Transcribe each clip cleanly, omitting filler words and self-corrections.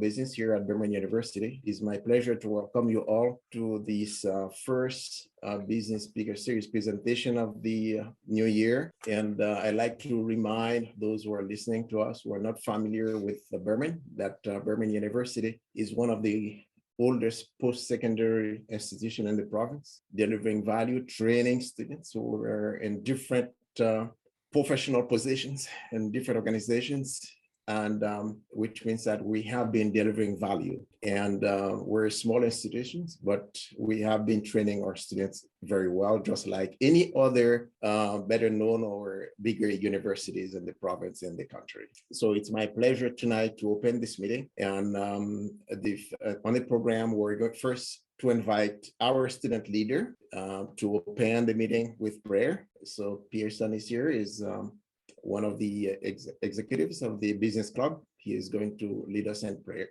Business here at Birmingham University. It's my pleasure to welcome you all to this first Business Speaker Series presentation of the new year. And I'd like to remind those who are listening to us who are not familiar with Birmingham, that Birmingham University is one of the oldest post-secondary institution in the province, delivering value, training students who are in different professional positions in different organizations, and which means that we have been delivering value. And we're small institutions, but we have been training our students very well, just like any other better known or bigger universities in the province and the country. So it's my pleasure tonight to open this meeting. And on the program, we're going first to invite our student leader to open the meeting with prayer. So Pearson is here, is one of the executives of the business club. He is going to lead us in prayer.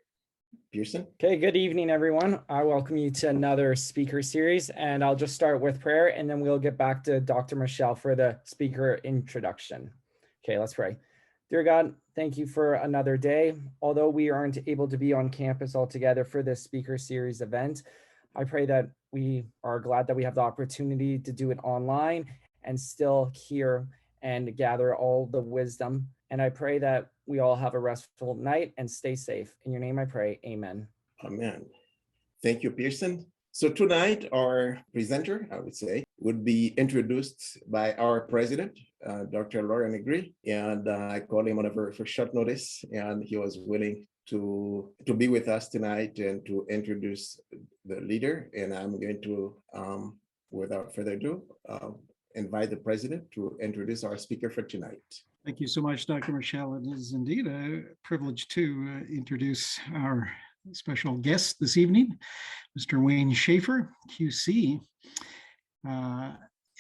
Pearson. Okay, good evening, everyone. I welcome you to another speaker series, and I'll just start with prayer, and then we'll get back to Dr. Michelle for the speaker introduction. Okay, let's pray. Dear God, thank you for another day. Although we aren't able to be on campus altogether for this speaker series event, I pray that we are glad that we have the opportunity to do it online and still hear and gather all the wisdom. And I pray that we all have a restful night and stay safe. In your name I pray, amen. Amen. Thank you, Pearson. So tonight, our presenter, I would say, would be introduced by our president, Dr. Laurent Negri. And I called him on a very short notice, and he was willing to be with us tonight and to introduce the leader. And I'm going to, without further ado, invite the president to introduce our speaker for tonight. Thank you so much, Dr. Michelle. It is indeed a privilege to introduce our special guest this evening. Mr. Wayne Shaffer Qc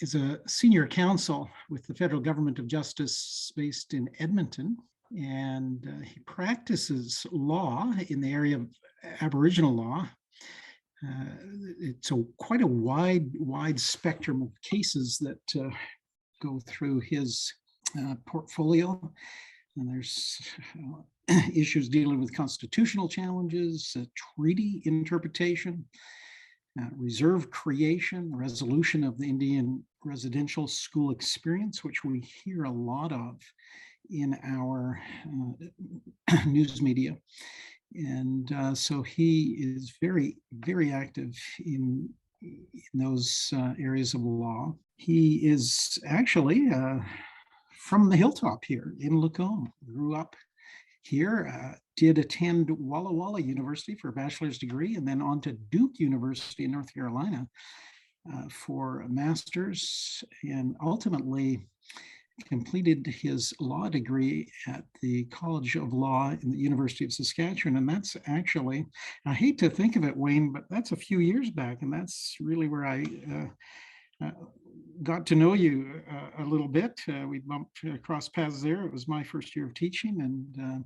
is a senior counsel with the Federal Government of Justice based in Edmonton, and he practices law in the area of Aboriginal law. It's quite a wide spectrum of cases that go through his portfolio. And there's issues dealing with constitutional challenges, treaty interpretation, reserve creation, resolution of the Indian residential school experience, which we hear a lot of in our news media. And so he is very, very active in those areas of law. He is actually from the hilltop here in Lacombe, grew up here, did attend Walla Walla University for a bachelor's degree, and then on to Duke University in North Carolina for a master's, and ultimately completed his law degree at the College of Law in the University of Saskatchewan. And that's actually, I hate to think of it, Wayne, but that's a few years back. And that's really where I got to know you a little bit. We bumped across paths there. It was my first year of teaching. And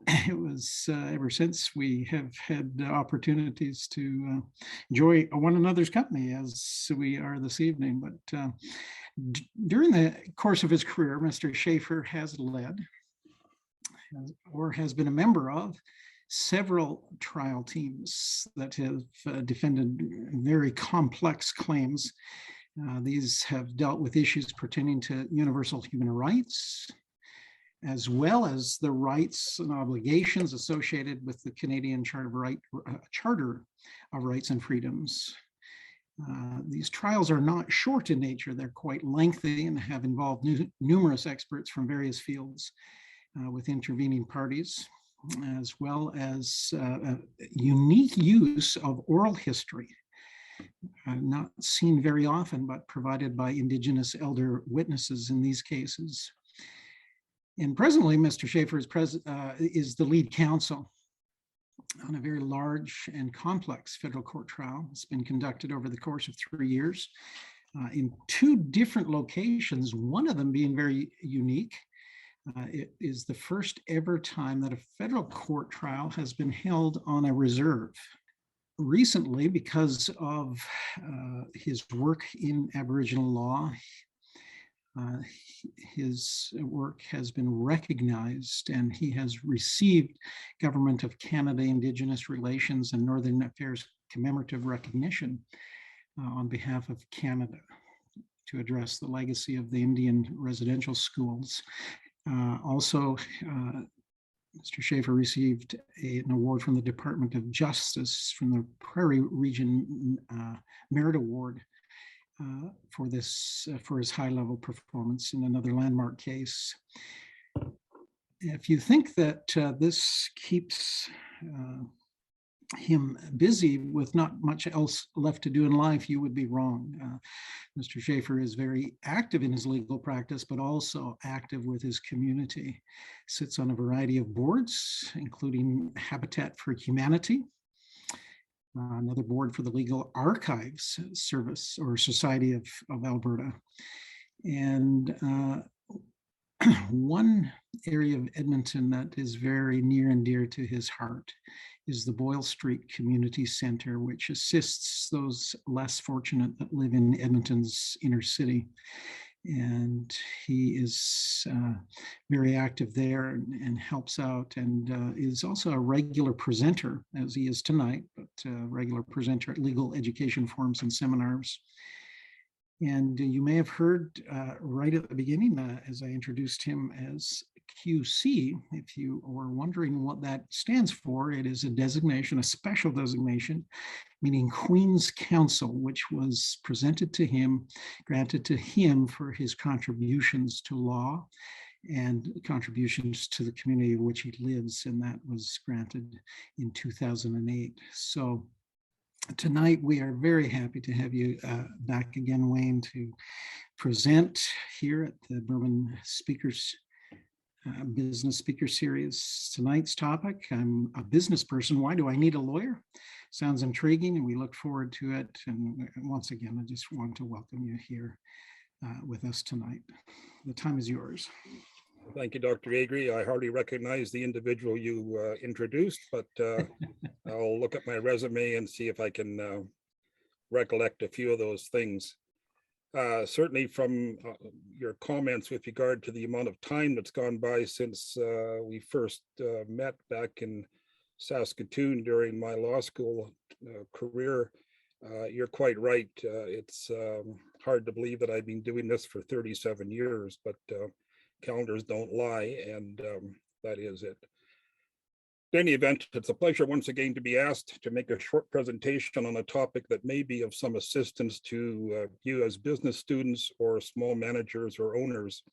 it was ever since we have had opportunities to enjoy one another's company as we are this evening. But during the course of his career, Mr. Schafer has led or has been a member of several trial teams that have defended very complex claims. These have dealt with issues pertaining to universal human rights, as well as the rights and obligations associated with the Canadian Charter of Rights and Freedoms. These trials are not short in nature. They're quite lengthy and have involved numerous experts from various fields with intervening parties, as well as unique use of oral history, not seen very often, but provided by Indigenous elder witnesses in these cases. And presently, Mr. Schafer is the lead counsel on a very large and complex federal court trial. It's been conducted over the course of 3 years in 2 different locations, one of them being very unique. It is the first ever time that a federal court trial has been held on a reserve. Recently, because of his work in Aboriginal law, His work has been recognized, and he has received Government of Canada Indigenous Relations and Northern Affairs commemorative recognition on behalf of Canada to address the legacy of the Indian residential schools. Also, Mr. Schafer received an award from the Department of Justice from the Prairie Region Merit Award for his high-level performance in another landmark case. If you think that this keeps him busy with not much else left to do in life, you would be wrong. Mr. Schafer is very active in his legal practice, but also active with his community. Sits on a variety of boards, including Habitat for Humanity, another board for the Legal Archives Service or Society of Alberta. And one area of Edmonton that is very near and dear to his heart is the Boyle Street Community Center, which assists those less fortunate that live in Edmonton's inner city. And he is very active there and helps out, and is also a regular presenter, as he is tonight, but regular presenter at legal education forums and seminars. And you may have heard right at the beginning, as I introduced him as QC, if you were wondering what that stands for, it is a designation, a special designation, meaning Queen's Counsel, which was presented to him, granted to him for his contributions to law and contributions to the community of which he lives, and that was granted in 2008. So tonight, we are very happy to have you back again, Wayne, to present here at the Bourbon Speakers Business Speaker Series. Tonight's topic, I'm a business person. Why do I need a lawyer? Sounds intriguing, and we look forward to it. And once again, I just want to welcome you here with us tonight. The time is yours. Thank you, Dr. Agri. I hardly recognize the individual you introduced, but I'll look at my resume and see if I can recollect a few of those things. Certainly from your comments with regard to the amount of time that's gone by since we first met back in Saskatoon during my law school career, you're quite right. It's hard to believe that I've been doing this for 37 years, but calendars don't lie, and that is it. In any event, it's a pleasure once again to be asked to make a short presentation on a topic that may be of some assistance to you as business students or small managers or owners.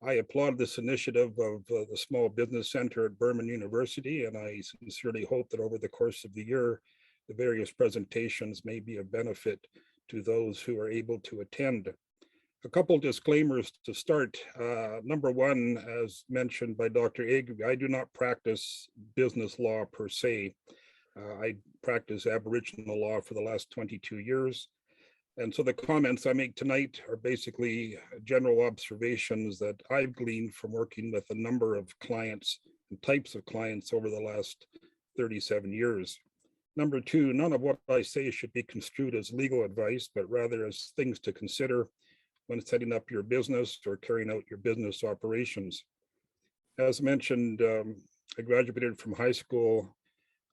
I applaud this initiative of the Small Business Center at Burman University, and I sincerely hope that over the course of the year, the various presentations may be of benefit to those who are able to attend. A couple disclaimers to start. Number one, as mentioned by Dr. Agri, I do not practice business law per se. I practice Aboriginal law for the last 22 years. And so the comments I make tonight are basically general observations that I've gleaned from working with a number of clients and types of clients over the last 37 years. Number two, none of what I say should be construed as legal advice, but rather as things to consider when setting up your business or carrying out your business operations. As mentioned, I graduated from high school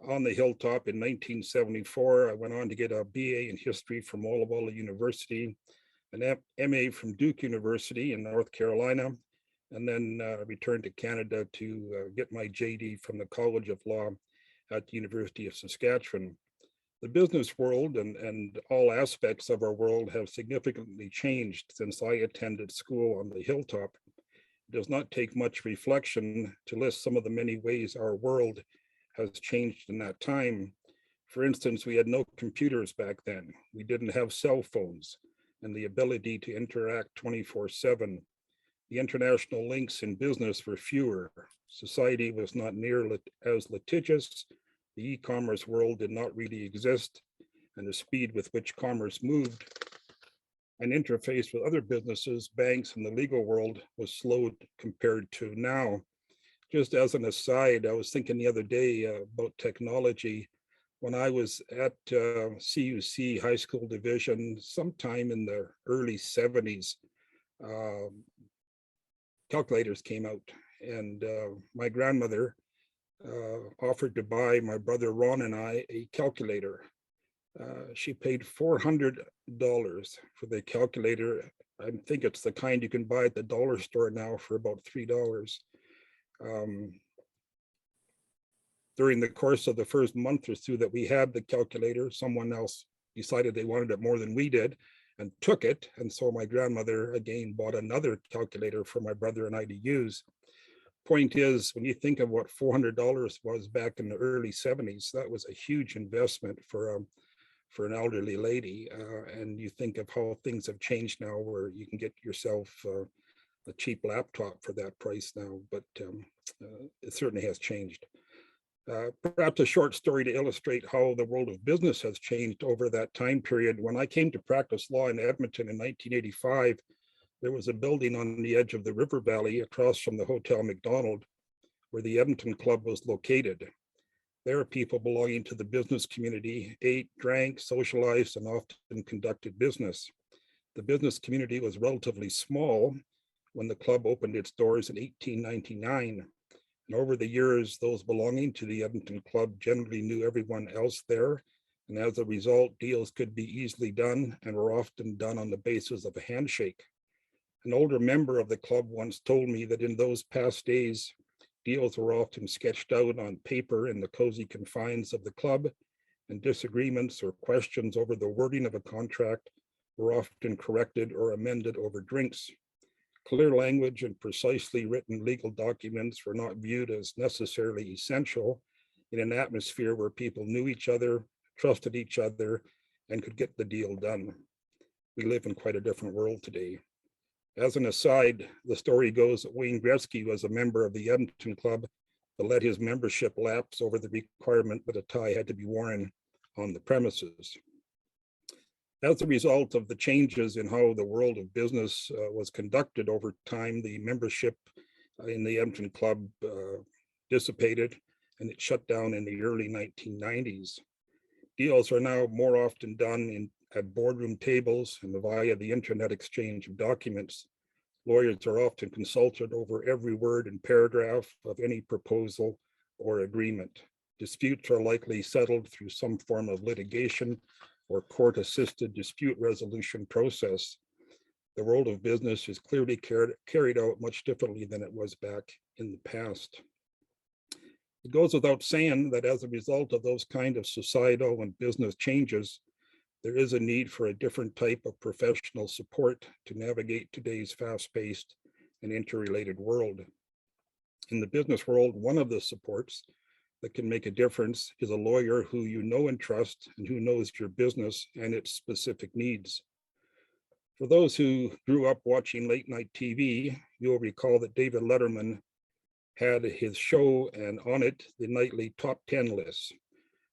on the Hilltop in 1974. I went on to get a BA in history from Walla Walla University, an MA from Duke University in North Carolina, and then returned to Canada to get my JD from the College of Law at the University of Saskatchewan. The business world and all aspects of our world have significantly changed since I attended school on the Hilltop. It does not take much reflection to list some of the many ways our world has changed in that time. For instance, we had no computers back then. We didn't have cell phones and the ability to interact 24/7. The international links in business were fewer. Society was not near as litigious. The e-commerce world did not really exist, and the speed with which commerce moved and interface with other businesses, banks, and the legal world was slowed compared to now. Just as an aside, I was thinking the other day about technology. When I was at CUC High School Division, sometime in the early 70s, calculators came out, and my grandmother offered to buy my brother Ron and I a calculator. She paid $400 for the calculator. I think it's the kind you can buy at the dollar store now for about $3. During the course of the first month or two that we had the calculator, someone else decided they wanted it more than we did and took it. And so my grandmother again bought another calculator for my brother and I to use. Point is, when you think of what $400 was back in the early 70s, that was a huge investment for an elderly lady. And you think of how things have changed now, where you can get yourself a cheap laptop for that price now, but it certainly has changed. Perhaps a short story to illustrate how the world of business has changed over that time period. When I came to practice law in Edmonton in 1985, there was a building on the edge of the river valley across from the Hotel McDonald, where the Edmonton Club was located. There are people belonging to the business community, ate, drank, socialized, and often conducted business. The business community was relatively small when the club opened its doors in 1899. And over the years, those belonging to the Edmonton Club generally knew everyone else there. And as a result, deals could be easily done and were often done on the basis of a handshake. An older member of the club once told me that in those past days, deals were often sketched out on paper in the cozy confines of the club, and disagreements or questions over the wording of a contract were often corrected or amended over drinks. Clear language and precisely written legal documents were not viewed as necessarily essential in an atmosphere where people knew each other, trusted each other, and could get the deal done. We live in quite a different world today. As an aside, the story goes that Wayne Gretzky was a member of the Edmonton Club, but let his membership lapse over the requirement that a tie had to be worn on the premises. As a result of the changes in how the world of business was conducted over time, the membership in the Edmonton Club dissipated, and it shut down in the early 1990s. Deals are now more often done at boardroom tables and via the internet exchange of documents. Lawyers are often consulted over every word and paragraph of any proposal or agreement. Disputes are likely settled through some form of litigation or court-assisted dispute resolution process. The world of business is clearly carried out much differently than it was back in the past. It goes without saying that as a result of those kind of societal and business changes, there is a need for a different type of professional support to navigate today's fast-paced and interrelated world. In the business world, one of the supports that can make a difference is a lawyer who you know and trust and who knows your business and its specific needs. For those who grew up watching late night TV, you'll recall that David Letterman had his show, and on it, the nightly top 10 lists.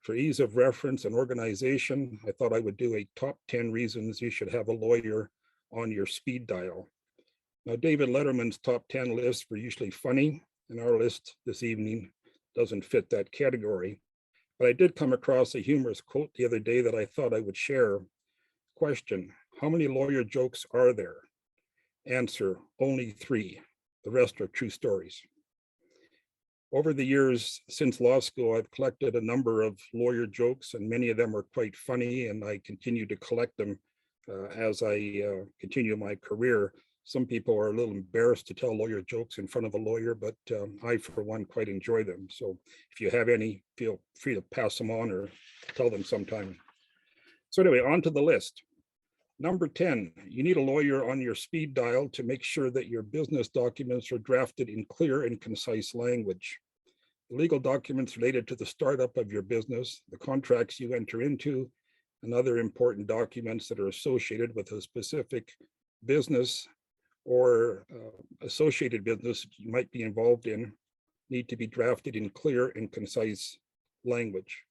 For ease of reference and organization, I thought I would do a top 10 reasons you should have a lawyer on your speed dial. Now, David Letterman's top 10 lists were usually funny, and our list this evening doesn't fit that category. But I did come across a humorous quote the other day that I thought I would share. Question: how many lawyer jokes are there? Answer: only 3. The rest are true stories. Over the years since law school, I've collected a number of lawyer jokes, and many of them are quite funny, and I continue to collect them as I continue my career. Some people are a little embarrassed to tell lawyer jokes in front of a lawyer, but I, for one, quite enjoy them. So if you have any, feel free to pass them on or tell them sometime. So anyway, on to the list. Number 10, you need a lawyer on your speed dial to make sure that your business documents are drafted in clear and concise language. The legal documents related to the startup of your business, the contracts you enter into, and other important documents that are associated with a specific business or associated business you might be involved in need to be drafted in clear and concise language.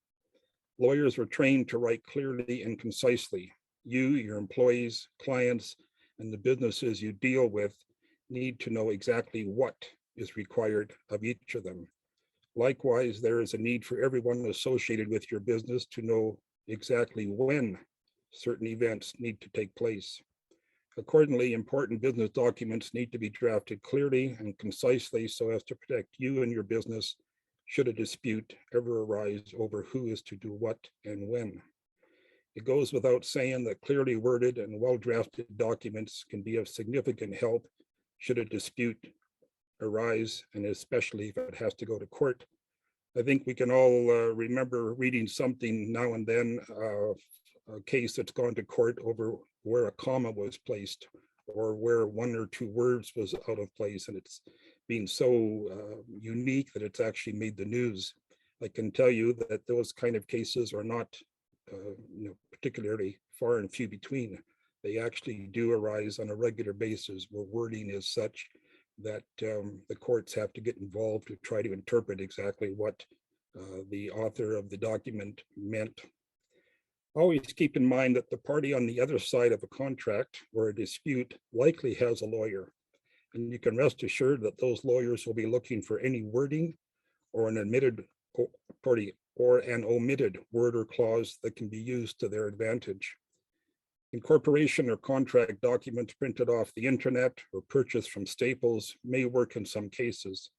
Lawyers are trained to write clearly and concisely. You, your employees, clients, and the businesses you deal with need to know exactly what is required of each of them. Likewise, there is a need for everyone associated with your business to know exactly when certain events need to take place. Accordingly, important business documents need to be drafted clearly and concisely so as to protect you and your business should a dispute ever arise over who is to do what and when. It goes without saying that clearly worded and well-drafted documents can be of significant help should a dispute arise, and especially if it has to go to court. I think we can all remember reading something now and then, a case that's gone to court over where a comma was placed or where one or two words was out of place, and it's been so unique that it's actually made the news. I can tell you that those kind of cases are not particularly far and few between. They actually do arise on a regular basis where wording is such that the courts have to get involved to try to interpret exactly what the author of the document meant. Always keep in mind that the party on the other side of a contract or a dispute likely has a lawyer, and you can rest assured that those lawyers will be looking for any wording or an omitted word or clause that can be used to their advantage. Incorporation or contract documents printed off the internet or purchased from Staples may work in some cases,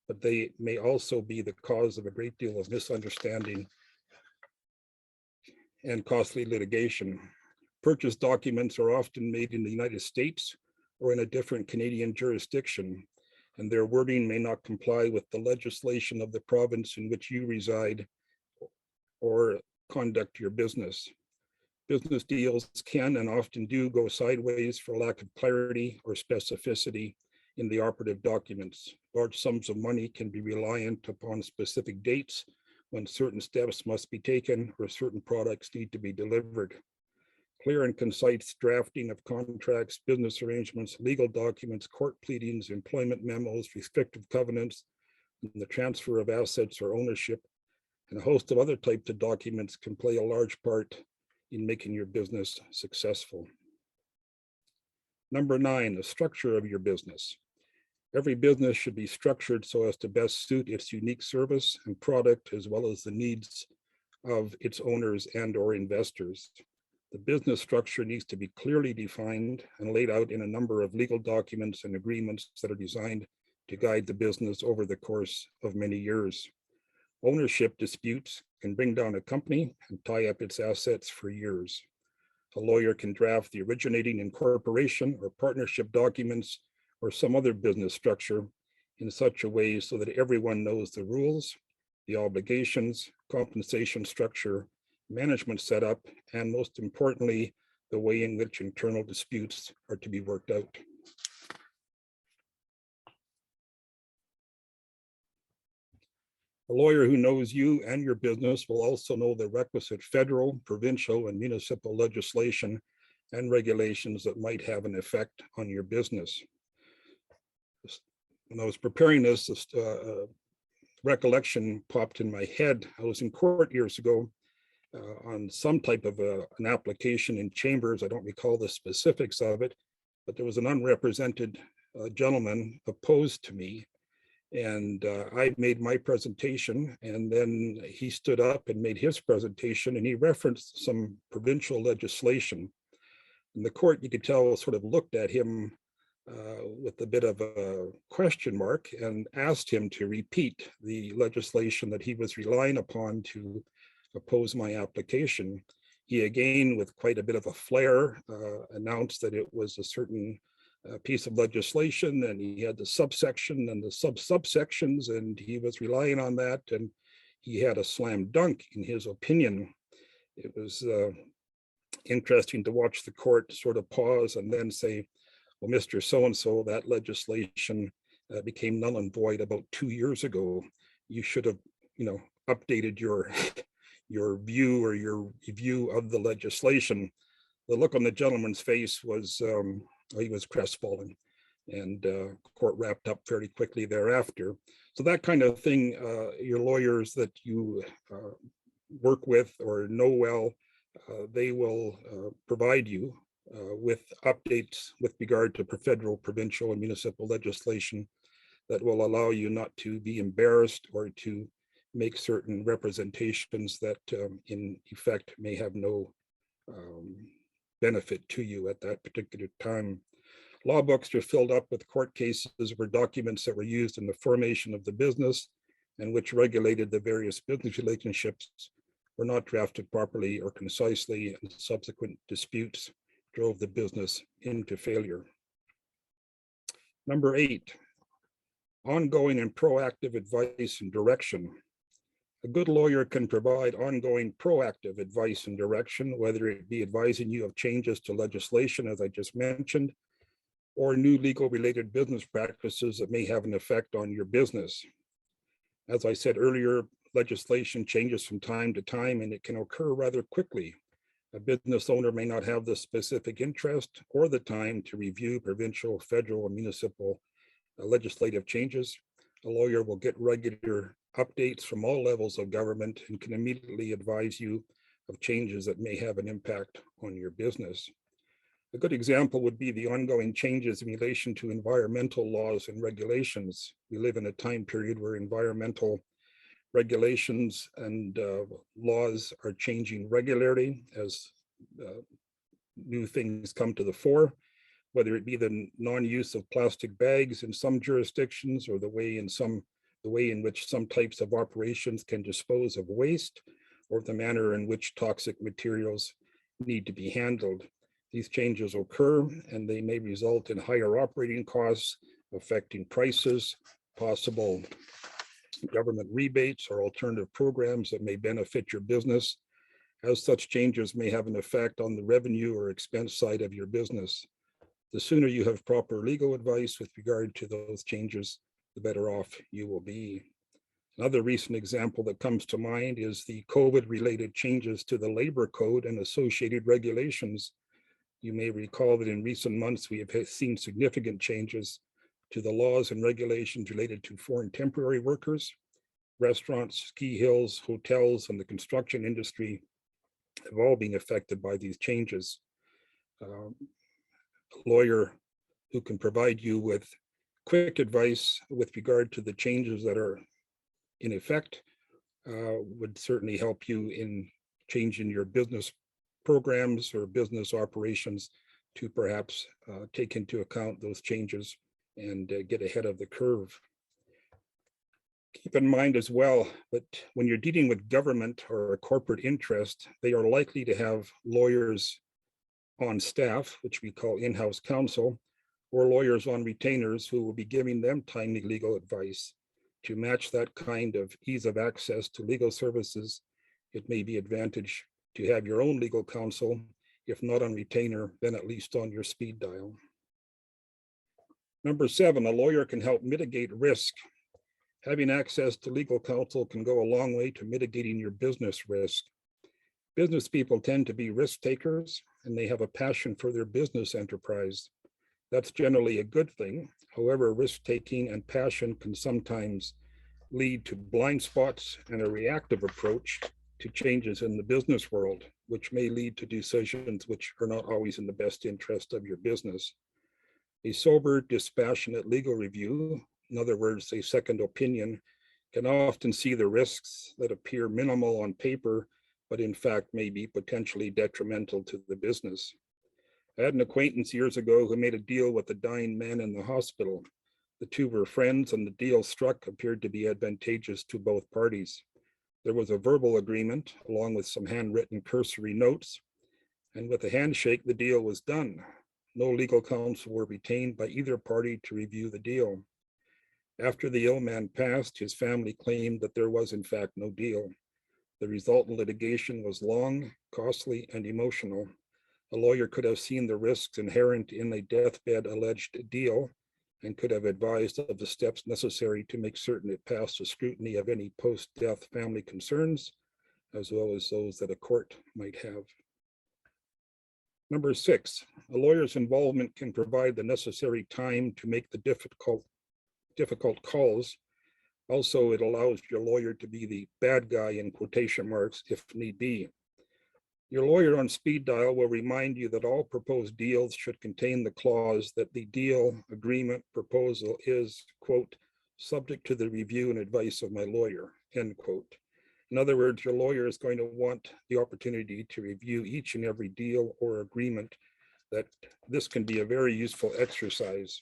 but they may also be the cause of a great deal of misunderstanding and costly litigation. Purchase documents are often made in the United States or in a different Canadian jurisdiction, and their wording may not comply with the legislation of the province in which you reside or conduct your business. Business deals can and often do go sideways for lack of clarity or specificity in the operative documents. Large sums of money can be reliant upon specific dates when certain steps must be taken or certain products need to be delivered. Clear and concise drafting of contracts, business arrangements, legal documents, court pleadings, employment memos, restrictive covenants, and the transfer of assets or ownership, and a host of other types of documents can play a large part in making your business successful. Number 9, the structure of your business. Every business should be structured so as to best suit its unique service and product, as well as the needs of its owners and or investors. The business structure needs to be clearly defined and laid out in a number of legal documents and agreements that are designed to guide the business over the course of many years. Ownership disputes can bring down a company and tie up its assets for years. A lawyer can draft the originating incorporation or partnership documents or some other business structure in such a way so that everyone knows the rules, the obligations, compensation structure, management setup, and most importantly, the way in which internal disputes are to be worked out. A lawyer who knows you and your business will also know the requisite federal, provincial, and municipal legislation and regulations that might have an effect on your business. When I was preparing this, recollection popped in my head. I was in court years ago on some type of an application in chambers. I don't recall the specifics of it, but there was an unrepresented gentleman opposed to me. And I made my presentation, and then he stood up and made his presentation, and he referenced some provincial legislation. And the court, you could tell, sort of looked at him with a bit of a question mark and asked him to repeat the legislation that he was relying upon to oppose my application. He again, with quite a bit of a flair, announced that it was a certain piece of legislation, and he had the subsection and the subsections, and he was relying on that, and he had a slam dunk in his opinion. It was interesting to watch the court sort of pause and then say, well, Mr. So-and-so, that legislation became null and void about 2 years ago. You should have, updated your view or your review of the legislation. The look on the gentleman's face was, he was crestfallen, and court wrapped up fairly quickly thereafter. So that kind of thing, your lawyers that you work with or know well, they will provide you with updates with regard to federal, provincial, and municipal legislation that will allow you not to be embarrassed or to make certain representations that in effect may have no benefit to you at that particular time. Law books are filled up with court cases where documents that were used in the formation of the business and which regulated the various business relationships were not drafted properly or concisely, and subsequent disputes drove the business into failure. Number 8, ongoing and proactive advice and direction. A good lawyer can provide ongoing proactive advice and direction, whether it be advising you of changes to legislation, as I just mentioned, or new legal related business practices that may have an effect on your business. As I said earlier, legislation changes from time to time and it can occur rather quickly. A business owner may not have the specific interest or the time to review provincial, federal, and municipal legislative changes. A lawyer will get regular updates from all levels of government and can immediately advise you of changes that may have an impact on your business. A good example would be the ongoing changes in relation to environmental laws and regulations. We live in a time period where environmental regulations and laws are changing regularly as new things come to the fore, whether it be the non-use of plastic bags in some jurisdictions or the way in which some types of operations can dispose of waste, or the manner in which toxic materials need to be handled. These changes occur and they may result in higher operating costs, affecting prices, possible government rebates or alternative programs that may benefit your business, as such changes may have an effect on the revenue or expense side of your business. The sooner you have proper legal advice with regard to those changes, the better off you will be. Another recent example that comes to mind is the COVID-related changes to the labor code and associated regulations. You may recall that in recent months, we have seen significant changes to the laws and regulations related to foreign temporary workers. Restaurants, ski hills, hotels, and the construction industry have all been affected by these changes. A lawyer who can provide you with quick advice with regard to the changes that are in effect would certainly help you in changing your business programs or business operations to perhaps take into account those changes and get ahead of the curve. Keep in mind as well that when you're dealing with government or a corporate interest, they are likely to have lawyers on staff, which we call in-house counsel, or lawyers on retainers who will be giving them timely legal advice. To match that kind of ease of access to legal services, it may be advantage to have your own legal counsel, if not on retainer, then at least on your speed dial. Number 7, a lawyer can help mitigate risk. Having access to legal counsel can go a long way to mitigating your business risk. Business people tend to be risk takers and they have a passion for their business enterprise. That's generally a good thing. However, risk taking and passion can sometimes lead to blind spots and a reactive approach to changes in the business world, which may lead to decisions which are not always in the best interest of your business. A sober, dispassionate legal review, in other words, a second opinion, can often see the risks that appear minimal on paper, but in fact may be potentially detrimental to the business. I had an acquaintance years ago who made a deal with a dying man in the hospital. The two were friends and the deal struck appeared to be advantageous to both parties. There was a verbal agreement along with some handwritten cursory notes, and with a handshake, the deal was done. No legal counsel were retained by either party to review the deal. After the ill man passed, his family claimed that there was in fact no deal. The resultant litigation was long, costly, and emotional. A lawyer could have seen the risks inherent in a deathbed alleged deal and could have advised of the steps necessary to make certain it passed the scrutiny of any post-death family concerns, as well as those that a court might have. Number 6, a lawyer's involvement can provide the necessary time to make the difficult calls. Also, it allows your lawyer to be the bad guy in quotation marks if need be. Your lawyer on speed dial will remind you that all proposed deals should contain the clause that the deal, agreement, proposal is, quote, subject to the review and advice of my lawyer, end quote. In other words, your lawyer is going to want the opportunity to review each and every deal or agreement. That this can be a very useful exercise.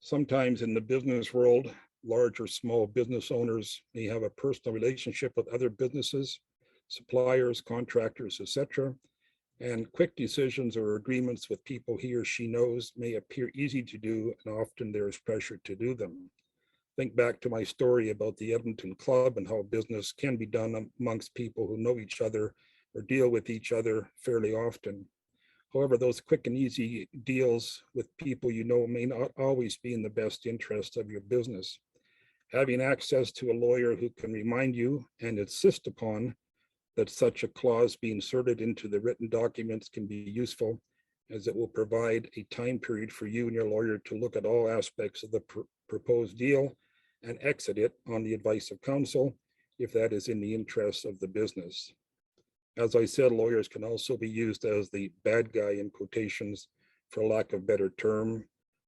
Sometimes in the business world, large or small business owners may have a personal relationship with other businesses, suppliers, contractors, etc. And quick decisions or agreements with people he or she knows may appear easy to do, and often there is pressure to do them. Think back to my story about the Edmonton Club and how business can be done amongst people who know each other or deal with each other fairly often. However, those quick and easy deals with people you know may not always be in the best interest of your business. Having access to a lawyer who can remind you and insist upon that such a clause be inserted into the written documents can be useful, as it will provide a time period for you and your lawyer to look at all aspects of the proposed deal and exit it on the advice of counsel, if that is in the interest of the business. As I said, lawyers can also be used as the bad guy in quotations, for lack of a better term.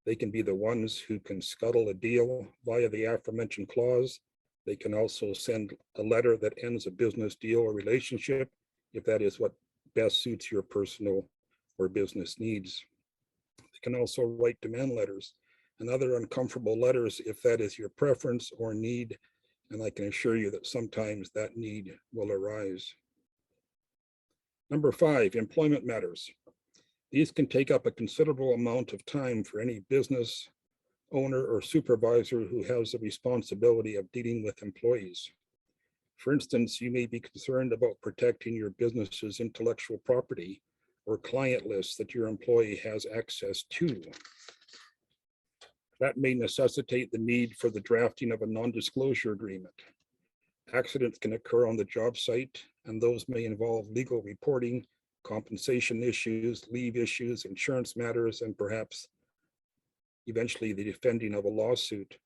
They can be the ones who can scuttle a deal via the aforementioned clause. They can also send a letter that ends a business deal or relationship, if that is what best suits your personal or business needs. They can also write demand letters and other uncomfortable letters if that is your preference or need, and I can assure you that sometimes that need will arise. Number 5, employment matters. These can take up a considerable amount of time for any business owner or supervisor who has the responsibility of dealing with employees. For instance, you may be concerned about protecting your business's intellectual property or client lists that your employee has access to. That may necessitate the need for the drafting of a non-disclosure agreement. Accidents can occur on the job site, and those may involve legal reporting, compensation issues, leave issues, insurance matters, and perhaps eventually the defending of a lawsuit.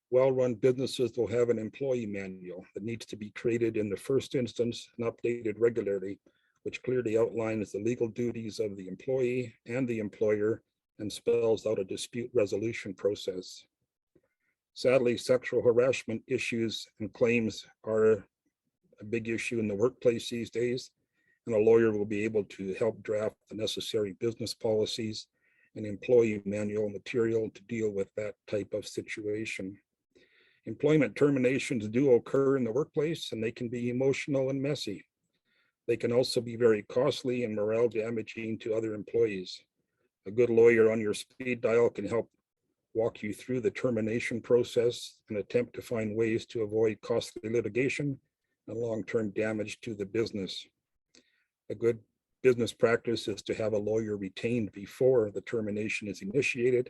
Well-run businesses will have an employee manual that needs to be created in the first instance and updated regularly, which clearly outlines the legal duties of the employee and the employer and spells out a dispute resolution process. Sadly, sexual harassment issues and claims are a big issue in the workplace these days, and a lawyer will be able to help draft the necessary business policies and employee manual material to deal with that type of situation. Employment terminations do occur in the workplace, and they can be emotional and messy. They can also be very costly and morale damaging to other employees. A good lawyer on your speed dial can help walk you through the termination process and attempt to find ways to avoid costly litigation and long-term damage to the business. A good business practice is to have a lawyer retained before the termination is initiated,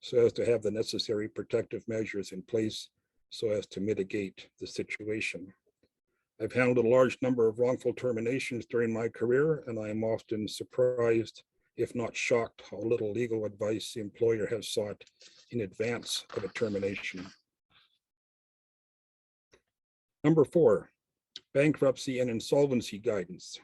so as to have the necessary protective measures in place so as to mitigate the situation. I've handled a large number of wrongful terminations during my career, and I am often surprised, if not shocked, how little legal advice the employer has sought in advance of a termination. Number 4, bankruptcy and insolvency guidance.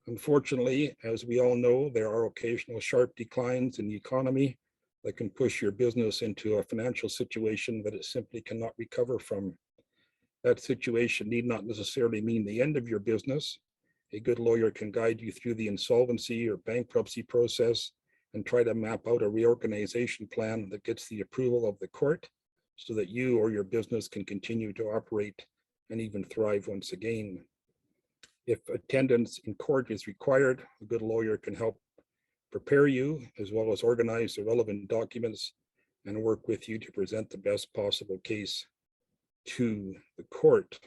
Unfortunately, as we all know, there are occasional sharp declines in the economy that can push your business into a financial situation that it simply cannot recover from. That situation need not necessarily mean the end of your business. A good lawyer can guide you through the insolvency or bankruptcy process and try to map out a reorganization plan that gets the approval of the court so that you or your business can continue to operate and even thrive once again. If attendance in court is required, a good lawyer can help prepare you as well as organize the relevant documents and work with you to present the best possible case to the court.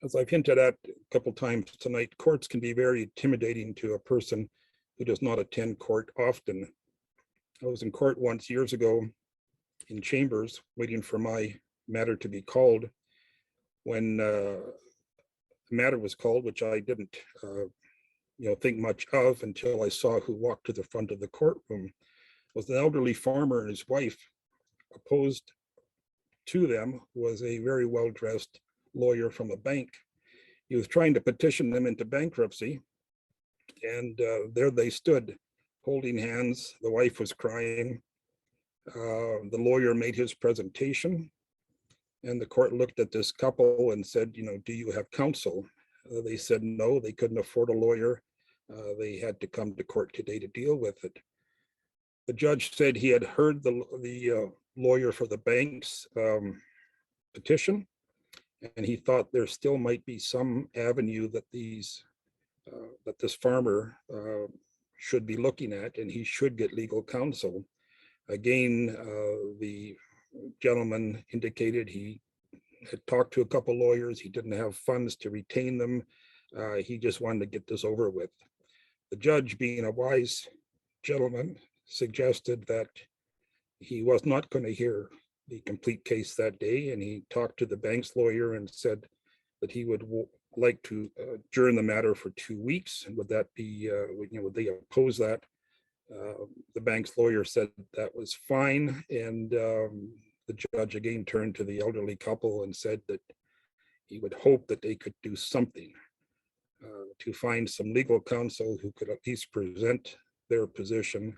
As I've hinted at a couple times tonight, courts can be very intimidating to a person who does not attend court often. I was in court once years ago in chambers waiting for my matter to be called. When the matter was called, which I didn't think much of until I saw who walked to the front of the courtroom, was an elderly farmer and his wife. Opposed to them was a very well-dressed lawyer from a bank. He was trying to petition them into bankruptcy, and there they stood holding hands. The wife was crying. The lawyer made his presentation, And the court looked at this couple and said, do you have counsel? They said no, they couldn't afford a lawyer. They had to come to court today to deal with it. The judge said he had heard the lawyer for the bank's petition, and he thought there still might be some avenue that this farmer should be looking at, and he should get legal counsel. Again, the gentleman indicated he had talked to a couple lawyers. He didn't have funds to retain them. He just wanted to get this over with. The judge, being a wise gentleman, suggested that he was not going to hear the complete case that day, and he talked to the bank's lawyer and said that he would like to adjourn the matter for 2 weeks. And would that be, would they oppose that? The bank's lawyer said that was fine, and the judge again turned to the elderly couple and said that he would hope that they could do something to find some legal counsel who could at least present their position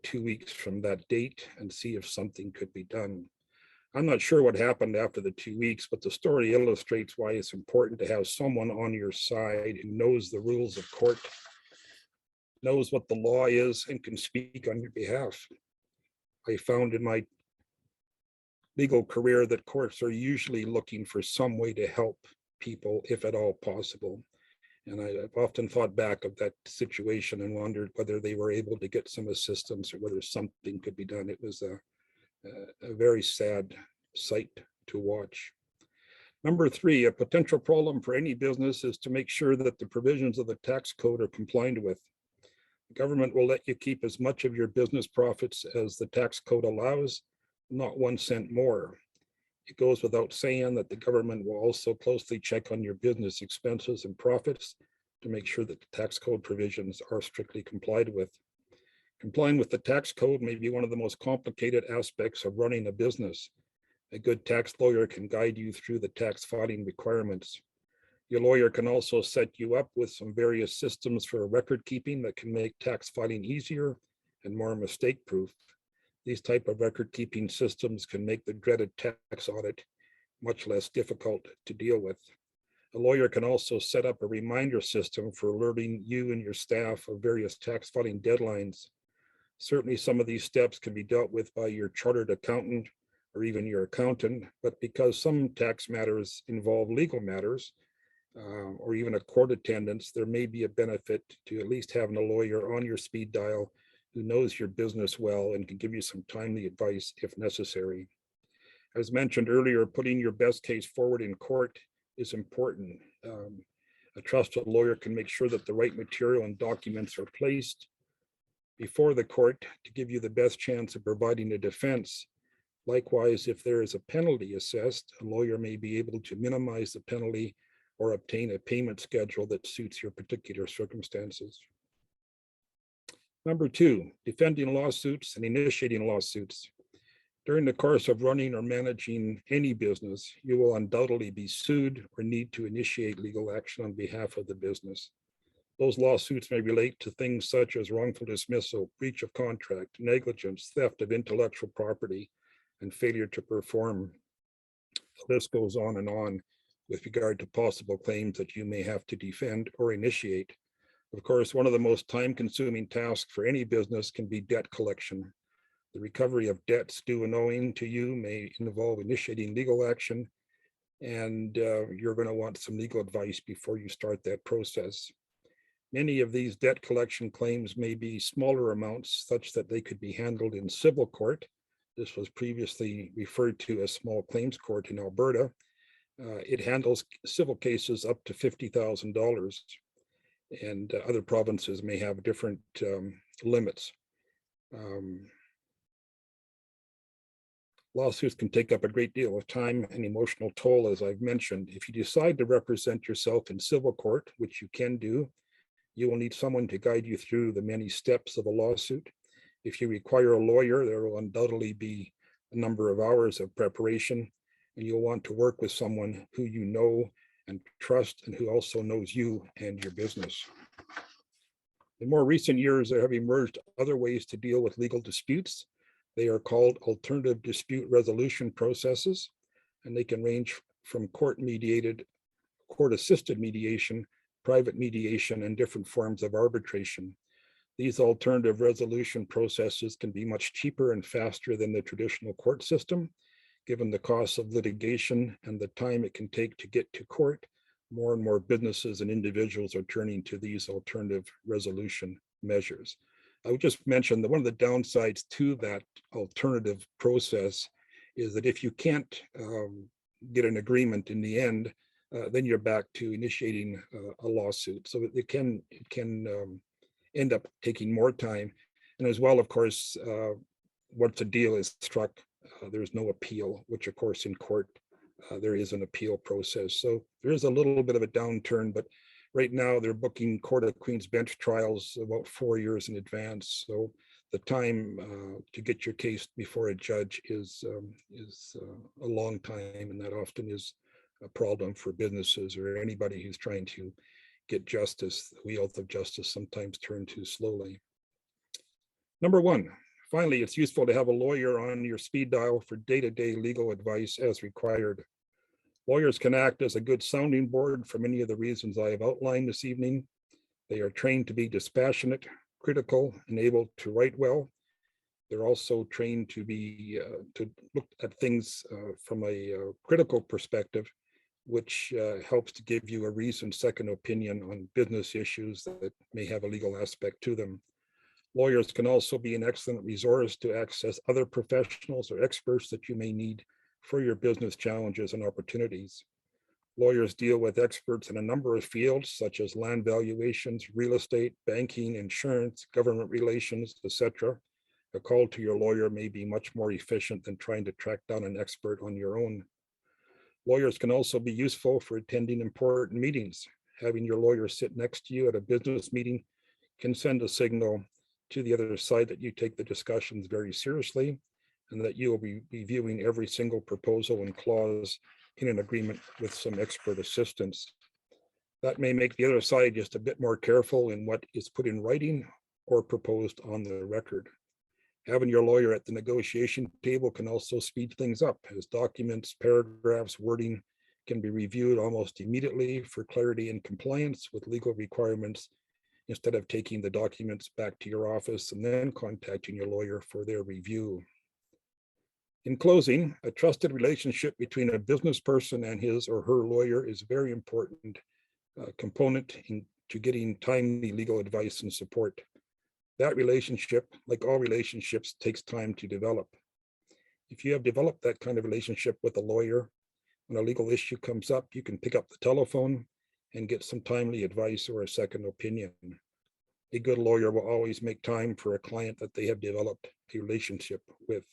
2 weeks from that date and see if something could be done. I'm not sure what happened after the 2 weeks, but the story illustrates why it's important to have someone on your side who knows the rules of court, knows what the law is, and can speak on your behalf. I found in my legal career that courts are usually looking for some way to help people, if at all possible. And I've often thought back of that situation and wondered whether they were able to get some assistance or whether something could be done. It was a very sad sight to watch. Number 3, a potential problem for any business is to make sure that the provisions of the tax code are complied with. The government will let you keep as much of your business profits as the tax code allows, not 1 cent more. It goes without saying that the government will also closely check on your business expenses and profits to make sure that the tax code provisions are strictly complied with. Complying with the tax code may be one of the most complicated aspects of running a business. A good tax lawyer can guide you through the tax filing requirements. Your lawyer can also set you up with some various systems for record keeping that can make tax filing easier and more mistake-proof. These type of record keeping systems can make the dreaded tax audit much less difficult to deal with. A lawyer can also set up a reminder system for alerting you and your staff of various tax filing deadlines. Certainly some of these steps can be dealt with by your chartered accountant or even your accountant, but because some tax matters involve legal matters or even a court attendance, there may be a benefit to at least having a lawyer on your speed dial who knows your business well and can give you some timely advice if necessary. As mentioned earlier, putting your best case forward in court is important. A trusted lawyer can make sure that the right material and documents are placed before the court to give you the best chance of providing a defense. Likewise, if there is a penalty assessed, a lawyer may be able to minimize the penalty or obtain a payment schedule that suits your particular circumstances. Number 2, defending lawsuits and initiating lawsuits. During the course of running or managing any business, you will undoubtedly be sued or need to initiate legal action on behalf of the business. Those lawsuits may relate to things such as wrongful dismissal, breach of contract, negligence, theft of intellectual property, and failure to perform. The list goes on with regard to possible claims that you may have to defend or initiate. Of course, one of the most time-consuming tasks for any business can be debt collection. The recovery of debts due and owing to you may involve initiating legal action, and you're going to want some legal advice before you start that process. Many of these debt collection claims may be smaller amounts such that they could be handled in civil court. This was previously referred to as small claims court in Alberta. It handles civil cases up to $50,000. And other provinces may have different limits. Lawsuits can take up a great deal of time and emotional toll, as I've mentioned. If you decide to represent yourself in civil court, which you can do, you will need someone to guide you through the many steps of a lawsuit. If you require a lawyer, there will undoubtedly be a number of hours of preparation, and you'll want to work with someone who you know and trust and who also knows you and your business. In more recent years, there have emerged other ways to deal with legal disputes. They are called alternative dispute resolution processes. and they can range from court-mediated, court-assisted mediation, private mediation, and different forms of arbitration. These alternative resolution processes can be much cheaper and faster than the traditional court system. Given the cost of litigation and the time it can take to get to court, more and more businesses and individuals are turning to these alternative resolution measures. I would just mention that one of the downsides to that alternative process is that if you can't get an agreement in the end, then you're back to initiating a lawsuit. So it can end up taking more time. And as well, of course, once a deal is struck, there's no appeal, which of course in court, there is an appeal process. So there is a little bit of a downturn, but right now they're booking Court of Queen's Bench trials about 4 years in advance. So the time to get your case before a judge is a long time, and that often is a problem for businesses or anybody who's trying to get justice. The wheels of justice sometimes turn too slowly. Number one, finally, it's useful to have a lawyer on your speed dial for day-to-day legal advice as required. Lawyers can act as a good sounding board for many of the reasons I have outlined this evening. They are trained to be dispassionate, critical, and able to write well. They're also trained to look at things from a critical perspective, which helps to give you a reasoned second opinion on business issues that may have a legal aspect to them. Lawyers can also be an excellent resource to access other professionals or experts that you may need for your business challenges and opportunities. Lawyers deal with experts in a number of fields, such as land valuations, real estate, banking, insurance, government relations, etc. A call to your lawyer may be much more efficient than trying to track down an expert on your own. Lawyers can also be useful for attending important meetings. Having your lawyer sit next to you at a business meeting can send a signal to the other side that you take the discussions very seriously and that you will be reviewing every single proposal and clause in an agreement with some expert assistance. That may make the other side just a bit more careful in what is put in writing or proposed on the record. Having your lawyer at the negotiation table can also speed things up, as documents, paragraphs, wording can be reviewed almost immediately for clarity and compliance with legal requirements, instead of taking the documents back to your office and then contacting your lawyer for their review. In closing, a trusted relationship between a business person and his or her lawyer is a very important component to getting timely legal advice and support. That relationship, like all relationships, takes time to develop. If you have developed that kind of relationship with a lawyer, when a legal issue comes up, you can pick up the telephone and get some timely advice or a second opinion. A good lawyer will always make time for a client that they have developed a relationship with.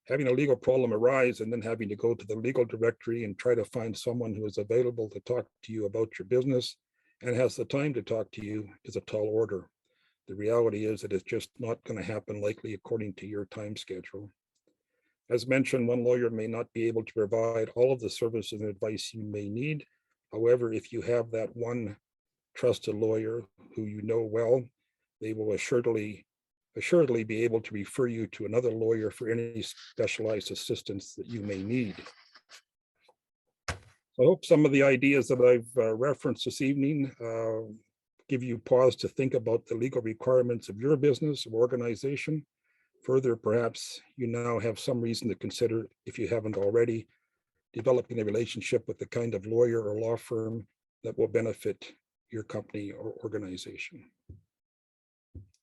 Having a legal problem arise and then having to go to the legal directory and try to find someone who is available to talk to you about your business and has the time to talk to you is a tall order. The reality is that it's just not going to happen likely according to your time schedule. As mentioned, one lawyer may not be able to provide all of the services and advice you may need. However, if you have that one trusted lawyer who you know well, they will assuredly be able to refer you to another lawyer for any specialized assistance that you may need. I hope some of the ideas that I've referenced this evening give you pause to think about the legal requirements of your business or organization. Further, perhaps you now have some reason to consider, if you haven't already, developing a relationship with the kind of lawyer or law firm that will benefit your company or organization.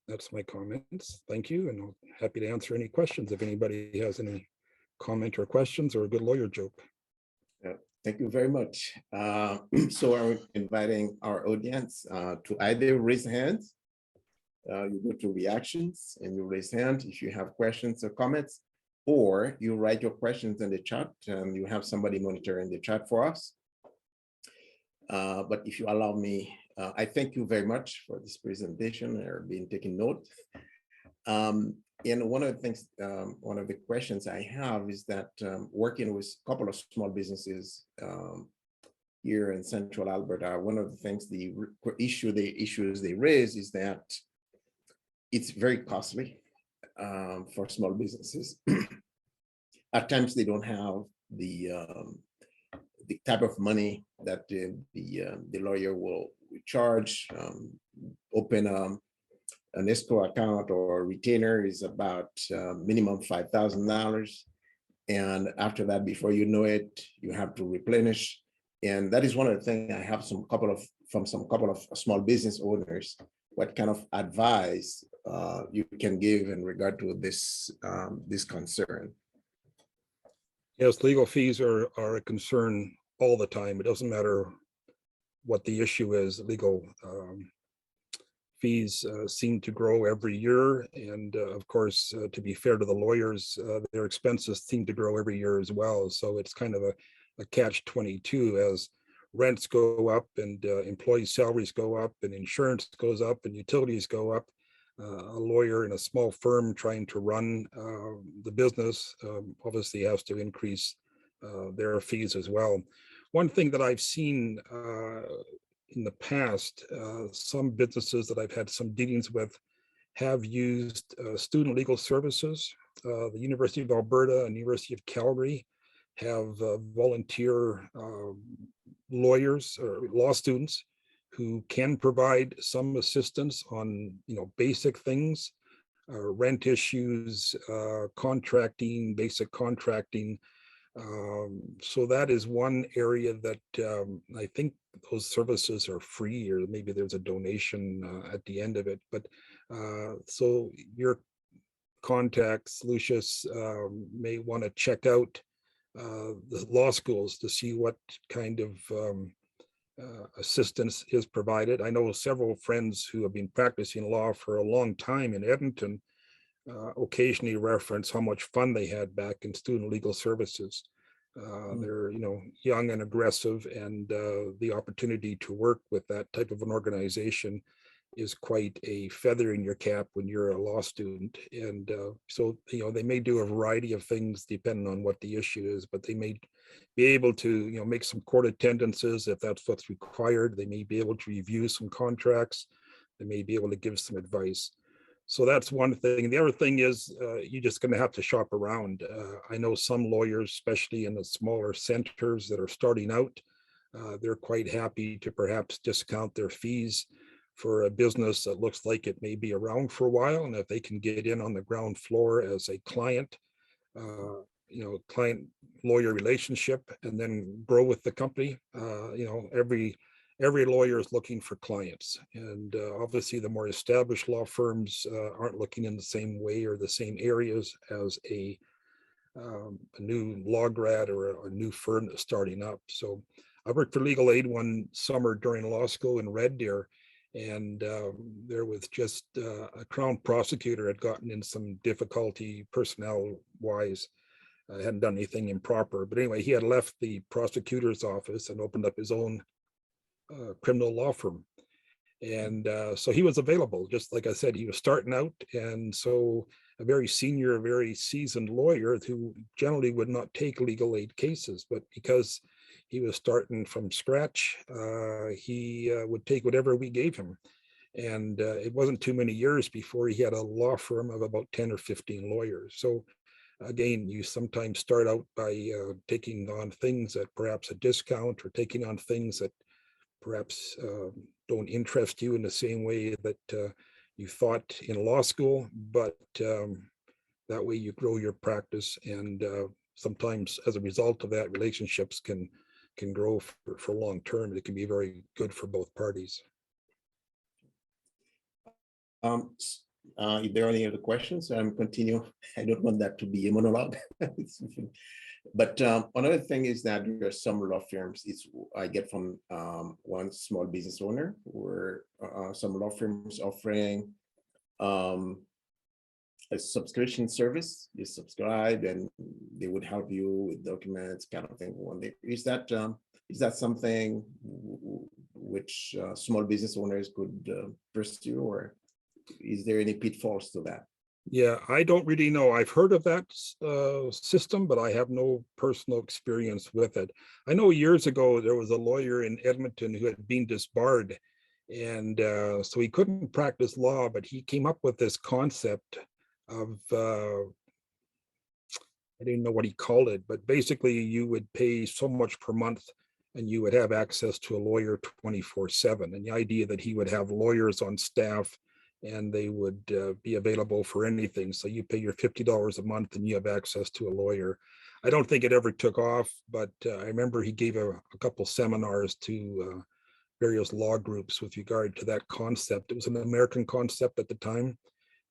That's my comments. Thank you, and I'm happy to answer any questions if anybody has any comment or questions or a good lawyer joke. Thank you very much. So I'm inviting our audience to either raise hands, you go to reactions and you raise hand if you have questions or comments, or you write your questions in the chat and you have somebody monitoring the chat for us. But if you allow me, I thank you very much for this presentation or being taking note. And one of the things, one of the questions I have is that working with a couple of small businesses here in Central Alberta, one of the things, the issues they raise is that it's very costly for small businesses. At times they don't have the type of money that the lawyer will charge. Open an escrow account or retainer is about minimum $5,000. And after that, before you know it, you have to replenish. And that is one of the things I have from some couple of small business owners, what kind of advice you can give in regard to this concern. Yes, legal fees are a concern all the time. It doesn't matter what the issue is. Legal fees seem to grow every year. And of course, to be fair to the lawyers, their expenses seem to grow every year as well. So it's kind of a catch-22 as rents go up and employee salaries go up and insurance goes up and utilities go up. A lawyer in a small firm trying to run the business obviously has to increase their fees as well. One thing that I've seen in the past, some businesses that I've had some dealings with have used student legal services. The University of Alberta and University of Calgary have volunteer lawyers or law students who can provide some assistance on, basic things, rent issues, contracting, basic contracting. So that is one area that I think those services are free, or maybe there's a donation at the end of it. But so your contacts, Lucius, may want to check out the law schools to see what kind of assistance is provided. I know several friends who have been practicing law for a long time in Edmonton occasionally reference how much fun they had back in student legal services. They're young and aggressive, and the opportunity to work with that type of an organization is quite a feather in your cap when you're a law student. And so they may do a variety of things depending on what the issue is, but they may be able to make some court attendances if that's what's required. They may be able to review some contracts. They may be able to give some advice. So that's one thing. The other thing is you're just going to have to shop around. I know some lawyers, especially in the smaller centers that are starting out, they're quite happy to perhaps discount their fees for a business that looks like it may be around for a while. And if they can get in on the ground floor as a client, client lawyer relationship, and then grow with the company, every lawyer is looking for clients. And obviously the more established law firms aren't looking in the same way or the same areas as a new law grad or a new firm that's starting up. So I worked for Legal Aid one summer during law school in Red Deer, and there was just a Crown prosecutor had gotten in some difficulty personnel wise. Hadn't done anything improper, but anyway, he had left the prosecutor's office and opened up his own criminal law firm. And so he was available. Just like I said, he was starting out. And so a very senior, very seasoned lawyer who generally would not take legal aid cases, but because he was starting from scratch, he would take whatever we gave him. And it wasn't too many years before he had a law firm of about 10 or 15 lawyers. So again, you sometimes start out by taking on things at perhaps a discount, or taking on things that perhaps don't interest you in the same way that you thought in law school, but that way you grow your practice, and sometimes as a result of that, relationships can grow for long term. It can be very good for both parties. If there are any other questions, continue. I don't want that to be a monologue. But another thing is that there are some law firms, I get from one small business owner, where some law firms offering a subscription service. You subscribe and they would help you with documents, kind of thing. Is that something which small business owners could pursue, or is there any pitfalls to that? Yeah, I don't really know. I've heard of that system, but I have no personal experience with it. I know years ago there was a lawyer in Edmonton who had been disbarred, and so he couldn't practice law, but he came up with this concept of I didn't know what he called it, but basically you would pay so much per month and you would have access to a lawyer 24/7. And the idea that he would have lawyers on staff and they would be available for anything. So you pay your $50 a month and you have access to a lawyer. I don't think it ever took off, but I remember he gave a couple seminars to various law groups with regard to that concept. It was an American concept at the time,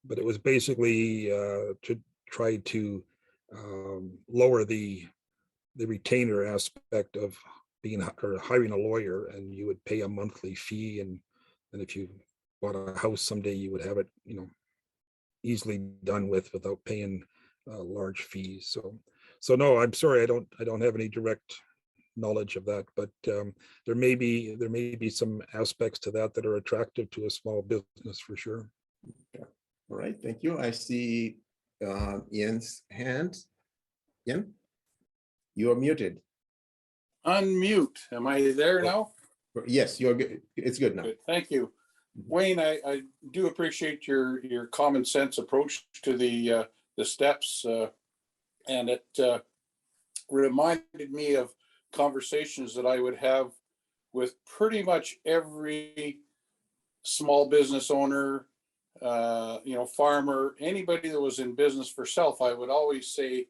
but it was basically to try to lower the retainer aspect of being or hiring a lawyer, and you would pay a monthly fee, and if you bought a house someday, you would have it, easily done without paying large fees. So no, I'm sorry, I don't have any direct knowledge of that, but there may be some aspects to that are attractive to a small business for sure. Yeah. All right, thank you. I see Ian's hand. Ian, you are muted. Unmute. Am I there now? Yes, you're good. It's good now. Good. Thank you. Wayne, I do appreciate your common sense approach to the steps, and it reminded me of conversations that I would have with pretty much every small business owner, farmer, anybody that was in business for self. I would always say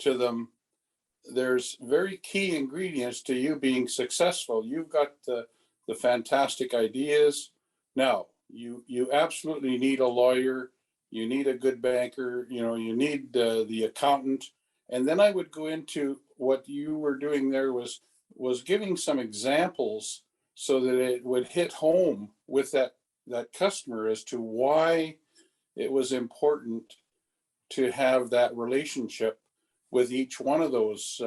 to them, there's very key ingredients to you being successful. You've got the fantastic ideas. Now, you absolutely need a lawyer. You need a good banker. You need the accountant. And then I would go into what you were doing there was giving some examples so that it would hit home with that customer as to why it was important to have that relationship with each one of those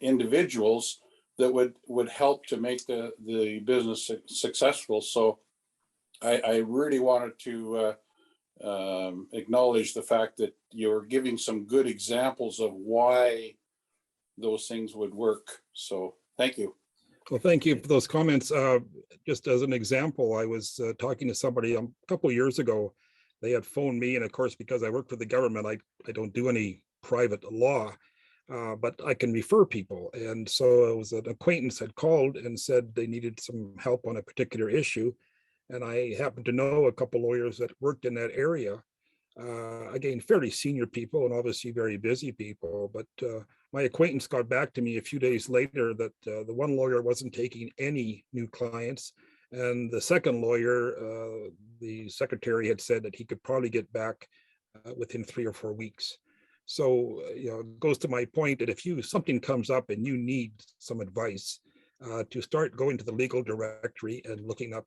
individuals that would help to make the business successful. So I really wanted to acknowledge the fact that you're giving some good examples of why those things would work. So thank you. Well, thank you for those comments. Just as an example, I was talking to somebody a couple of years ago. They had phoned me, and of course, because I work for the government, I don't do any private law, but I can refer people. And so it was an acquaintance had called and said they needed some help on a particular issue. And I happened to know a couple lawyers that worked in that area. Again, fairly senior people and obviously very busy people. But my acquaintance got back to me a few days later that the one lawyer wasn't taking any new clients. And the second lawyer, the secretary had said that he could probably get back within 3 or 4 weeks. So, it goes to my point that if something comes up and you need some advice, to start going to the legal directory and looking up,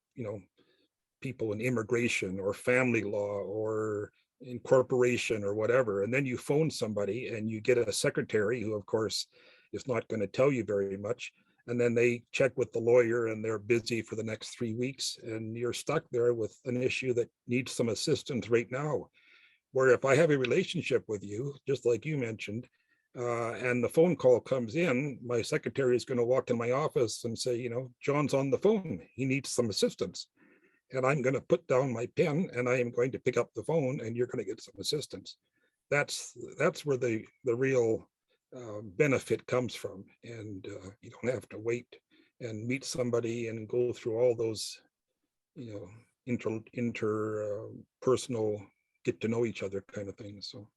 people in immigration or family law or incorporation or whatever, and then you phone somebody and you get a secretary who, of course, is not going to tell you very much. And then they check with the lawyer and they're busy for the next 3 weeks, and you're stuck there with an issue that needs some assistance right now. Where if I have a relationship with you, just like you mentioned, and the phone call comes in, my secretary is going to walk in my office and say, John's on the phone, he needs some assistance. And I'm going to put down my pen and I am going to pick up the phone and you're going to get some assistance. That's where the real benefit comes from. And you don't have to wait and meet somebody and go through all those, interpersonal get to know each other kind of things. So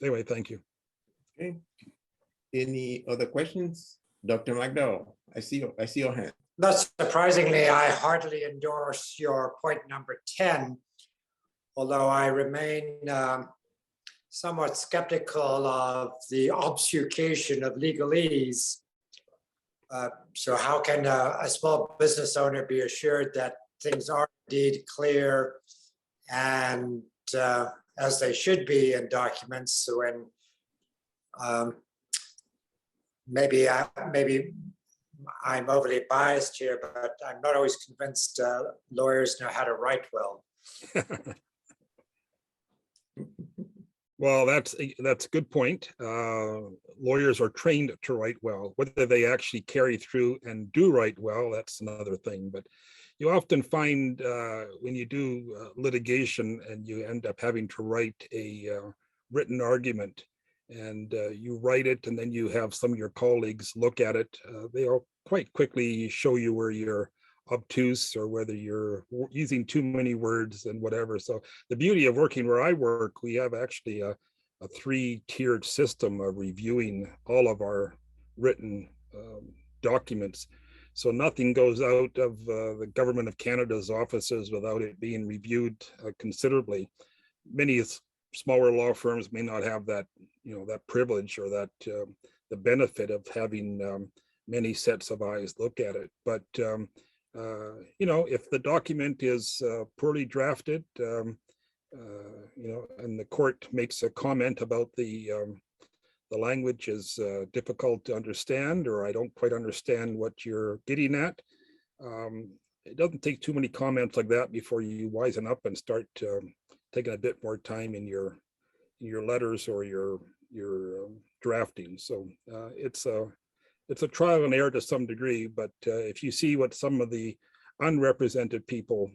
anyway, thank you. Okay. Any other questions? Dr. McDowell, I see your hand. Not surprisingly, I heartily endorse your point number 10, although I remain somewhat skeptical of the obfuscation of legalese. So how can a small business owner be assured that things are indeed clear and as they should be in documents when maybe I'm overly biased here, but I'm not always convinced lawyers know how to write well. Well, that's a good point. Lawyers are trained to write well. Whether they actually carry through and do write well, that's another thing. But you often find when you do litigation and you end up having to write a written argument, and you write it, and then you have some of your colleagues look at it. They'll quite quickly show you where you're obtuse or whether you're using too many words and whatever. So the beauty of working where I work, we have actually a three-tiered system of reviewing all of our written documents. So nothing goes out of the Government of Canada's offices without it being reviewed considerably. Many smaller law firms may not have that, that privilege or that the benefit of having many sets of eyes look at it. But if the document is poorly drafted, and the court makes a comment about the language is difficult to understand, or I don't quite understand what you're getting at. It doesn't take too many comments like that before you wisen up and start taking a bit more time in your letters or your drafting. So it's a trial and error to some degree, but if you see what some of the unrepresented people,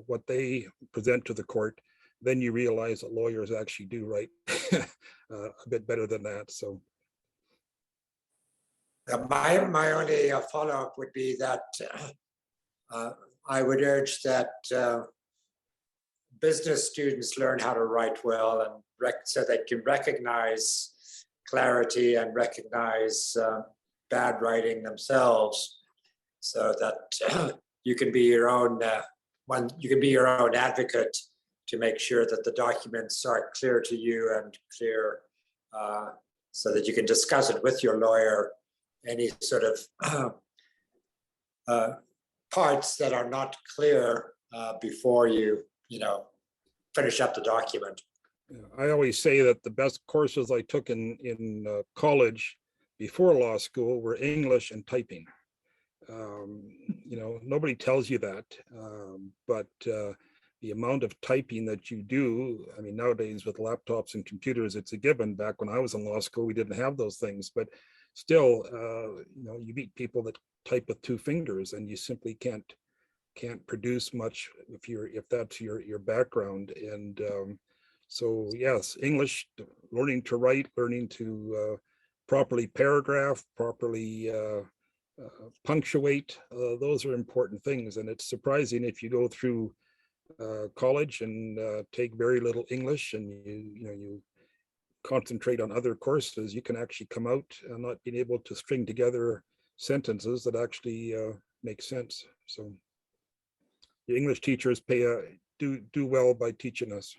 what they present to the court, then you realize that lawyers actually do write a bit better than that. So my only follow-up would be that I would urge that business students learn how to write well, and so they can recognize clarity and recognize bad writing themselves, so that you can be your own advocate to make sure that the documents are clear to you and clear, so that you can discuss it with your lawyer, any sort of parts that are not clear before you finish up the document. I always say that the best courses I took in college before law school were English and typing. Nobody tells you that, but the amount of typing that you do, I mean, nowadays with laptops and computers, it's a given. Back when I was in law school, we didn't have those things, but still, you meet people that type with two fingers, and you simply can't produce much if that's your background. And so yes, English, learning to write, learning to properly paragraph, properly punctuate, those are important things. And it's surprising if you go through college and take very little English, and you concentrate on other courses, you can actually come out not being able to string together sentences that actually make sense. So the English teachers do well by teaching us.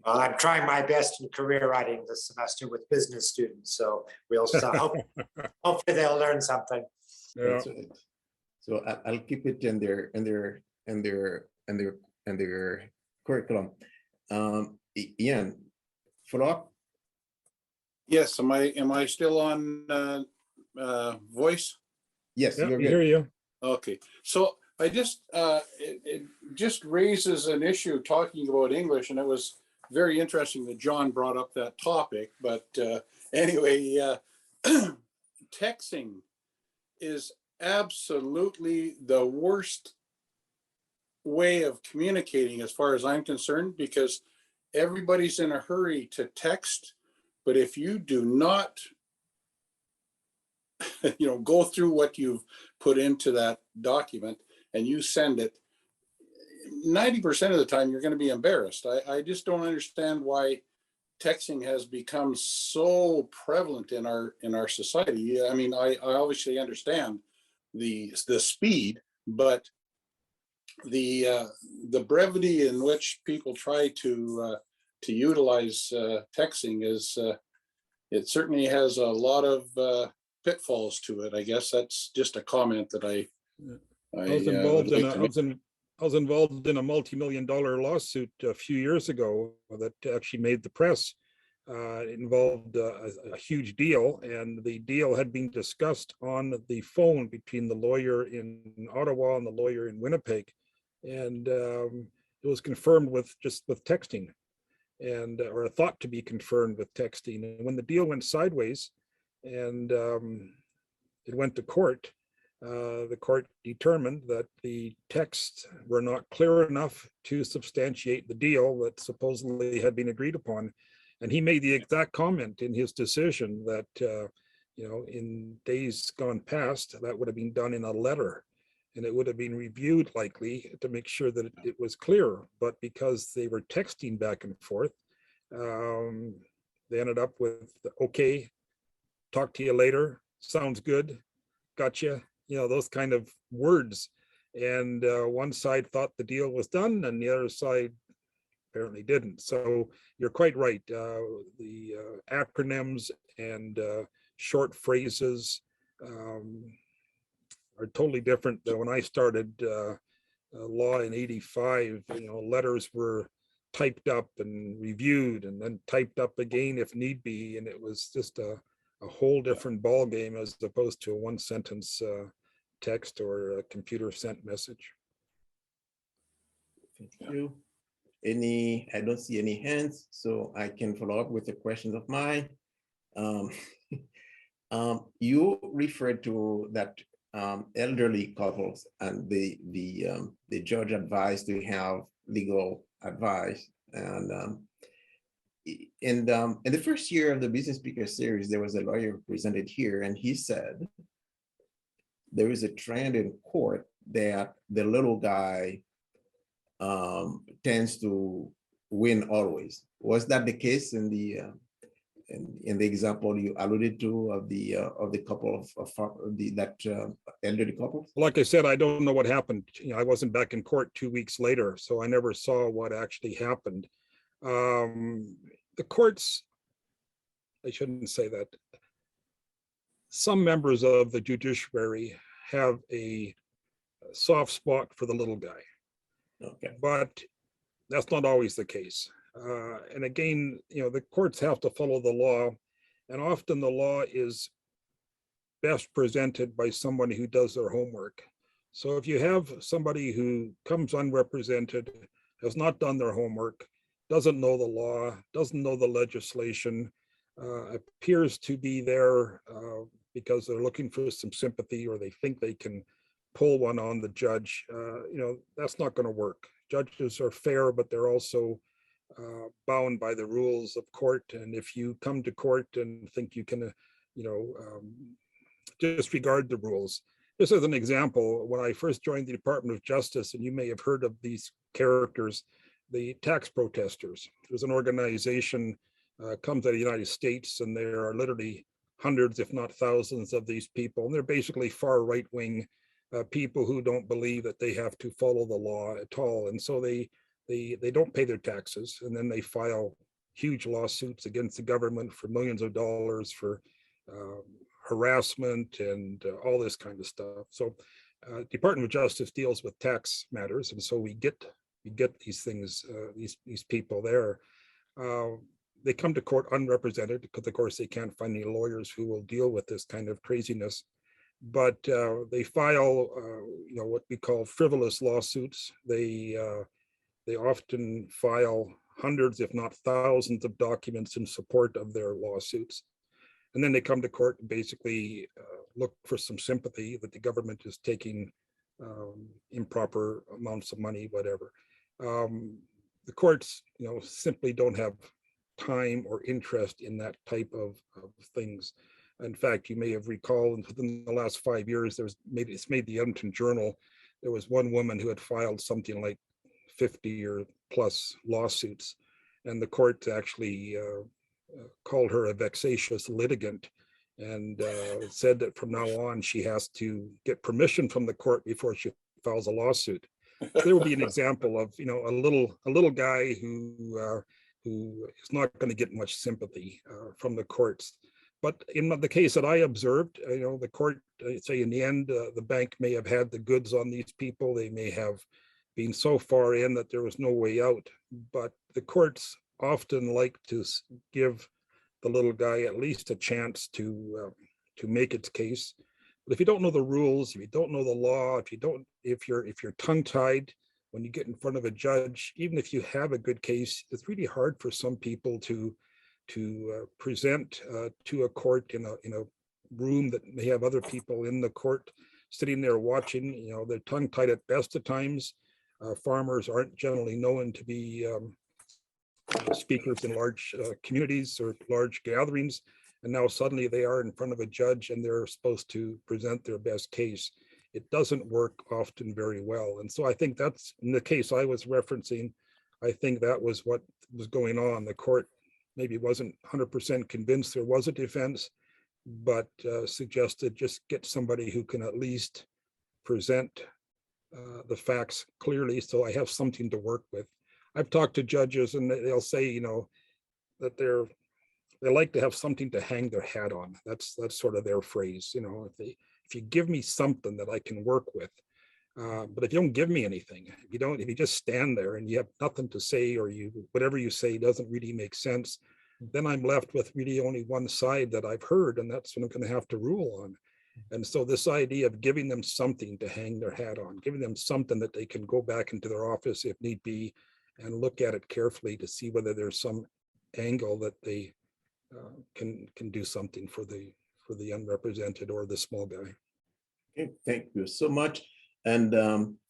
Well, I'm trying my best in career writing this semester with business students, so we'll hopefully they'll learn something. Yeah. So I'll keep it in their curriculum. Ian, follow up? Yes, am I still on voice? Yes, Yeah, you're we good. hear you. Okay, so I just it just raises an issue talking about English, and it was very interesting that John brought up that topic. But anyway, texting is absolutely the worst way of communicating as far as I'm concerned, because everybody's in a hurry to text, but if you do not go through what you've put into that document and you send it, 90% of the time you're going to be embarrassed. I just don't understand why texting has become so prevalent in our society. I mean, I obviously understand the speed, but the brevity in which people try to utilize texting is it certainly has a lot of pitfalls to it. I guess that's just a comment that I was involved in a multi-million-dollar lawsuit a few years ago that actually made the press. It involved a huge deal, and the deal had been discussed on the phone between the lawyer in Ottawa and the lawyer in Winnipeg, and it was confirmed with texting, and or thought to be confirmed with texting. And when the deal went sideways, and it went to court, the court determined that the texts were not clear enough to substantiate the deal that supposedly had been agreed upon. And he made the exact comment in his decision that, in days gone past, that would have been done in a letter, and it would have been reviewed likely to make sure that it was clear. But because they were texting back and forth, they ended up with, okay, talk to you later, sounds good, gotcha, those kind of words. And one side thought the deal was done and the other side apparently didn't. So you're quite right. The acronyms and short phrases are totally different than when I started law in '85. Letters were typed up and reviewed and then typed up again if need be, and it was just a whole different ball game as opposed to a one sentence text or a computer sent message. Thank you. I don't see any hands, so I can follow up with the questions of mine. You referred to that elderly couples and the judge advised to have legal advice. And in the first year of the Business Speaker Series, there was a lawyer who presented here, and he said there is a trend in court that the little guy tends to win always. Was that the case in the example you alluded to of the couple of that elderly couple? Like I said, I don't know what happened. I wasn't back in court 2 weeks later, so I never saw what actually happened. The courts, I shouldn't say that. Some members of the judiciary have a soft spot for the little guy. Okay. But that's not always the case. And again, the courts have to follow the law, and often the law is best presented by somebody who does their homework. So if you have somebody who comes unrepresented, has not done their homework, doesn't know the law, doesn't know the legislation, appears to be there because they're looking for some sympathy or they think they can pull one on the judge, that's not going to work. Judges are fair, but they're also bound by the rules of court. And if you come to court and think you can, disregard the rules. Just as an example, when I first joined the Department of Justice, and you may have heard of these characters, the tax protesters. There's an organization comes out of the United States, and there are literally hundreds, if not thousands, of these people. And they're basically far right-wing people who don't believe that they have to follow the law at all. And so they don't pay their taxes, and then they file huge lawsuits against the government for millions of dollars for harassment and all this kind of stuff. So Department of Justice deals with tax matters, and so we get these things, these people there. They come to court unrepresented because, of course, they can't find any lawyers who will deal with this kind of craziness. But they file, what we call frivolous lawsuits. They often file hundreds, if not thousands, of documents in support of their lawsuits. And then they come to court and basically look for some sympathy that the government is taking improper amounts of money, whatever. The courts, simply don't have time or interest in that type of things. In fact, you may have recalled within the last 5 years, it's made the Edmonton Journal. There was one woman who had filed something like 50 or plus lawsuits, and the court actually called her a vexatious litigant and said that from now on she has to get permission from the court before she files a lawsuit. There will be an example of a little guy who is not going to get much sympathy from the courts. But in the case that I observed, the court, say in the end, the bank may have had the goods on these people. They may have been so far in that there was no way out. But the courts often like to give the little guy at least a chance to make its case. But if you don't know the rules, if you don't know the law, if you're tongue-tied when you get in front of a judge, even if you have a good case, it's really hard for some people to present to a court in a room that may have other people in the court. sitting there watching, they're tongue tied at best at times. Farmers aren't generally known to be speakers in large communities or large gatherings. And now suddenly they are in front of a judge and they're supposed to present their best case. It doesn't work often very well. And so I think that's, in the case I was referencing, I think that was what was going on. The court maybe wasn't 100% convinced there was a defense, but suggested just get somebody who can at least present the facts clearly so I have something to work with. I've talked to judges and they'll say, that they like to have something to hang their hat on. That's sort of their phrase. If you give me something that I can work with, but if you don't give me anything, if you just stand there and you have nothing to say, or whatever you say doesn't really make sense, then I'm left with really only one side that I've heard, and that's what I'm going to have to rule on. And so this idea of giving them something to hang their hat on, giving them something that they can go back into their office if need be and look at it carefully to see whether there's some angle that they can do something for the unrepresented or the small guy. Okay, thank you so much. And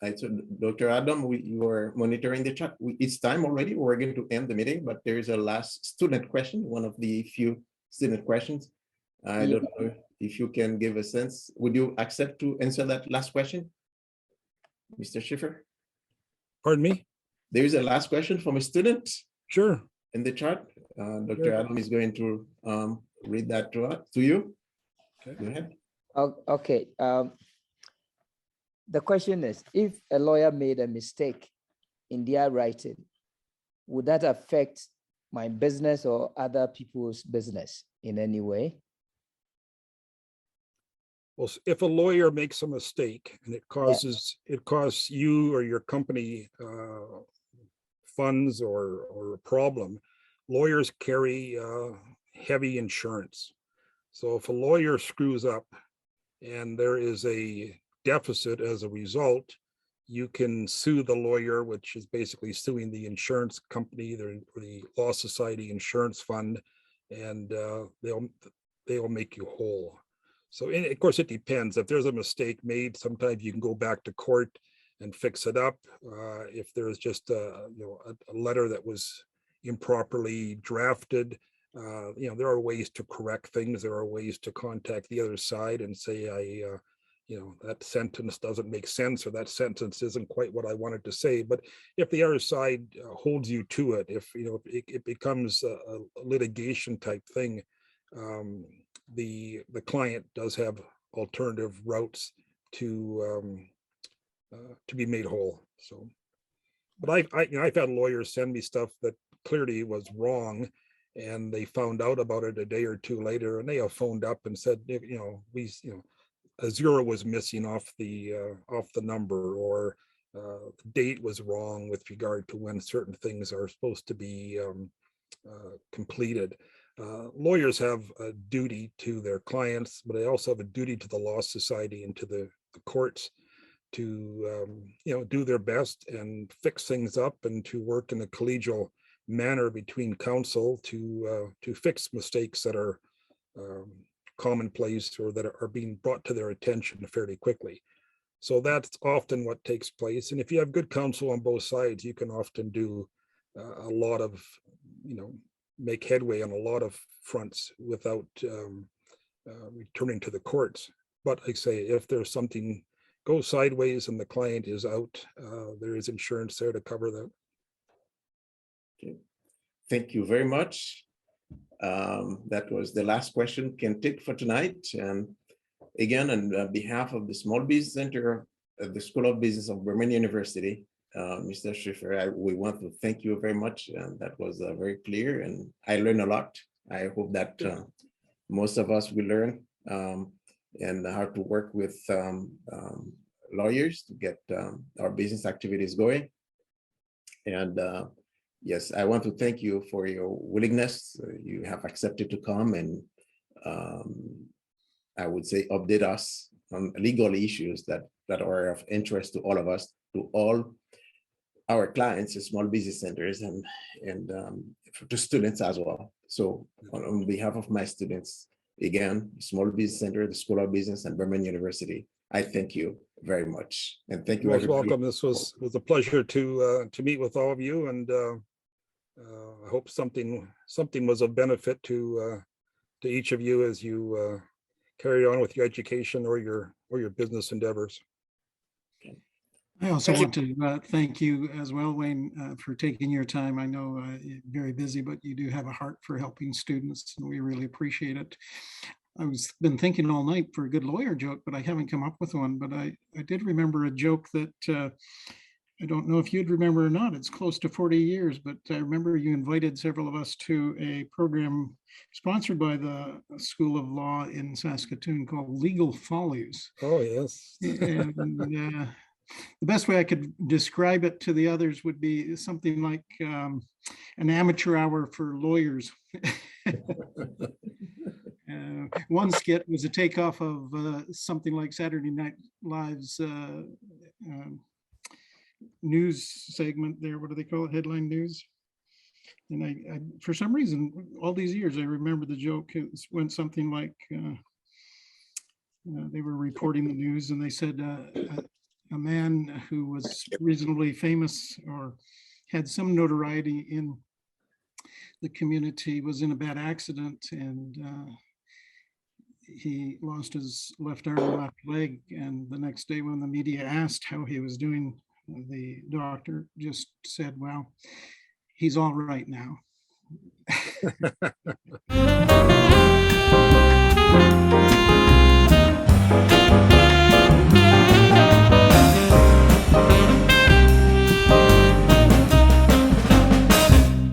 I said, Dr. Adam, you are monitoring the chat. It's time already. We're going to end the meeting, but there is a last student question, one of the few student questions. I don't know if you can give a sense. Would you accept to answer that last question, Mr. Schafer? Pardon me? There is a last question from a student. Sure. In the chat. Dr. Adam is going to read that to you. Okay. Go ahead. Okay. The question is, if a lawyer made a mistake in their writing, would that affect my business or other people's business in any way? Well, if a lawyer makes a mistake and it costs you or your company funds or a problem, lawyers carry heavy insurance. So if a lawyer screws up and there is a deficit as a result, you can sue the lawyer, which is basically suing the insurance company, the Law Society Insurance Fund, and they'll make you whole. So of course it depends. If there's a mistake made, sometimes you can go back to court and fix it up. If there's just a letter that was improperly drafted, there are ways to correct things. There are ways to contact the other side and say, that sentence doesn't make sense, or that sentence isn't quite what I wanted to say. But if the other side holds you to it, if it becomes a litigation type thing, the client does have alternative routes to be made whole. So, but I've had lawyers send me stuff that clearly was wrong, and they found out about it a day or two later, and they have phoned up and said, a zero was missing off the number, or the date was wrong with regard to when certain things are supposed to be completed. Lawyers have a duty to their clients, but they also have a duty to the Law Society and to the courts to do their best and fix things up and to work in a collegial manner between counsel to fix mistakes that are commonplace or that are being brought to their attention fairly quickly. So that's often what takes place. And if you have good counsel on both sides, you can often do a lot of, make headway on a lot of fronts without returning to the courts. But like I say, if there's something goes sideways and the client is out, there is insurance there to cover that. Okay. Thank you very much. That was the last question can take for tonight. And again, on behalf of the Small Business Center at the School of Business of Birmingham University, Mr. Schafer, we want to thank you very much. And that was very clear, and I learned a lot. I hope that most of us will learn and how to work with lawyers to get our business activities going. And yes, I want to thank you for your willingness. You have accepted to come and I would say update us on legal issues that are of interest to all of us, to all our clients, the small business centers, and to students as well. So on behalf of my students, again, Small Business Center, the School of Business, and Birmingham University, I thank you very much. And thank you, You're most everybody. welcome. This was a pleasure to meet with all of you, and I hope something was of benefit to each of you as you carry on with your education or your business endeavors. I also want to thank you as well, Wayne, for taking your time. I know you're very busy, but you do have a heart for helping students, and we really appreciate it. I've been thinking all night for a good lawyer joke, but I haven't come up with one. But I did remember a joke that I don't know if you'd remember or not. It's close to 40 years, but I remember you invited several of us to a program sponsored by the School of Law in Saskatoon called Legal Follies. Oh, yes. And the best way I could describe it to the others would be something like an amateur hour for lawyers. One skit was a takeoff of something like Saturday Night Live's news segment there. What do they call it? Headline news. And I for some reason, all these years, I remember the joke. It went something like they were reporting the news and they said a man who was reasonably famous or had some notoriety in the community was in a bad accident, and he lost his left arm and left leg. And the next day when the media asked how he was doing, the doctor just said, well, he's all right now.